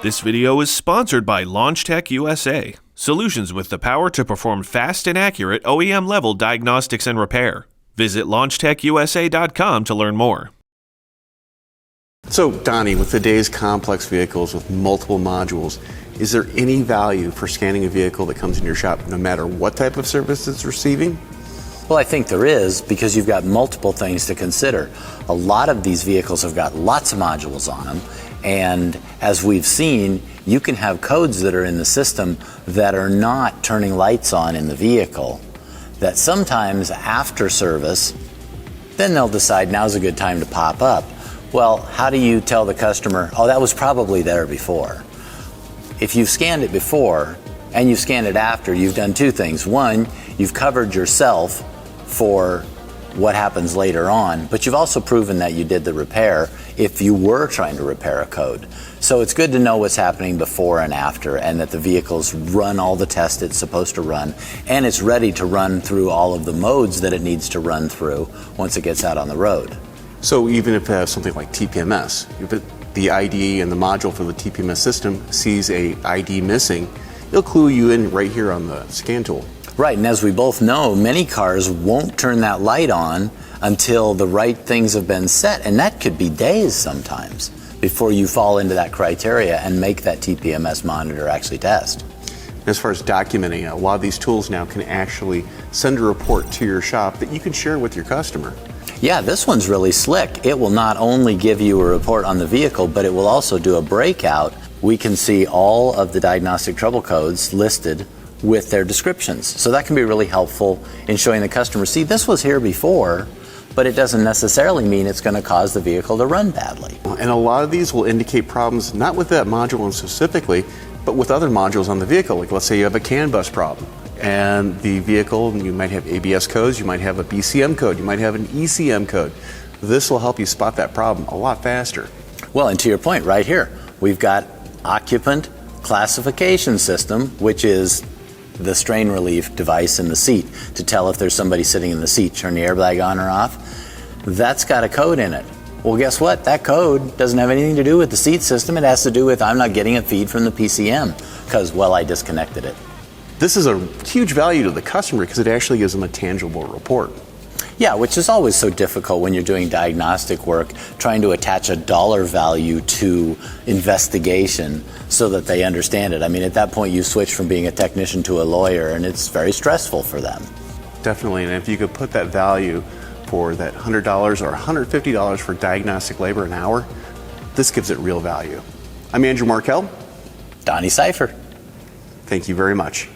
This video is sponsored by LaunchTech USA, solutions with the power to perform fast and accurate OEM-level diagnostics and repair. Visit LaunchTechUSA.com to learn more. So, Donnie, with today's complex vehicles with multiple modules, is there any value for scanning a vehicle that comes in your shop no matter what type of service it's receiving? Well, I think there is, because you've got multiple things to consider. A lot of these vehicles have got lots of modules on them, and as we've seen, you can have codes that are in the system that are not turning lights on in the vehicle, that sometimes after service, then they'll decide now's a good time to pop up. Well, how do you tell the customer, oh, that was probably there before? If you've scanned it before and you've scanned it after, you've done two things. One, you've covered yourself for what happens later on, but you've also proven that you did the repair if you were trying to repair a code. So it's good to know what's happening before and after, and that the vehicle's run all the tests it's supposed to run, and it's ready to run through all of the modes that it needs to run through once it gets out on the road. So even if it has something like TPMS, if the ID and the module for the TPMS system sees a ID missing, it'll clue you in right here on the scan tool. Right, and as we both know, many cars won't turn that light on until the right things have been set, and that could be days sometimes before you fall into that criteria and make that TPMS monitor actually test. As far as documenting, a lot of these tools now can actually send a report to your shop that you can share with your customer. Yeah, this one's really slick. It will not only give you a report on the vehicle, but it will also do a breakout. We can see all of the diagnostic trouble codes listed with their descriptions. So that can be really helpful in showing the customer, see, this was here before, but it doesn't necessarily mean it's going to cause the vehicle to run badly. And a lot of these will indicate problems not with that module specifically, but with other modules on the vehicle. Like let's say you have a CAN bus problem, and the vehicle, you might have ABS codes, you might have a BCM code, you might have an ECM code. This will help you spot that problem a lot faster. Well, and to your point right here, we've got occupant classification system, which is the strain relief device in the seat to tell if there's somebody sitting in the seat, turn the airbag on or off. That's got a code in it. Well, guess what? That code doesn't have anything to do with the seat system. It has to do with I'm not getting a feed from the PCM because, well, I disconnected it. This is a huge value to the customer because it actually gives them a tangible report. Yeah, which is always so difficult when you're doing diagnostic work, trying to attach a dollar value to investigation so that they understand it. I mean, at that point, you switch from being a technician to a lawyer, and it's very stressful for them. Definitely, and if you could put that value for that $100 or $150 for diagnostic labor an hour, this gives it real value. I'm Andrew Markell. Donnie Cipher. Thank you very much.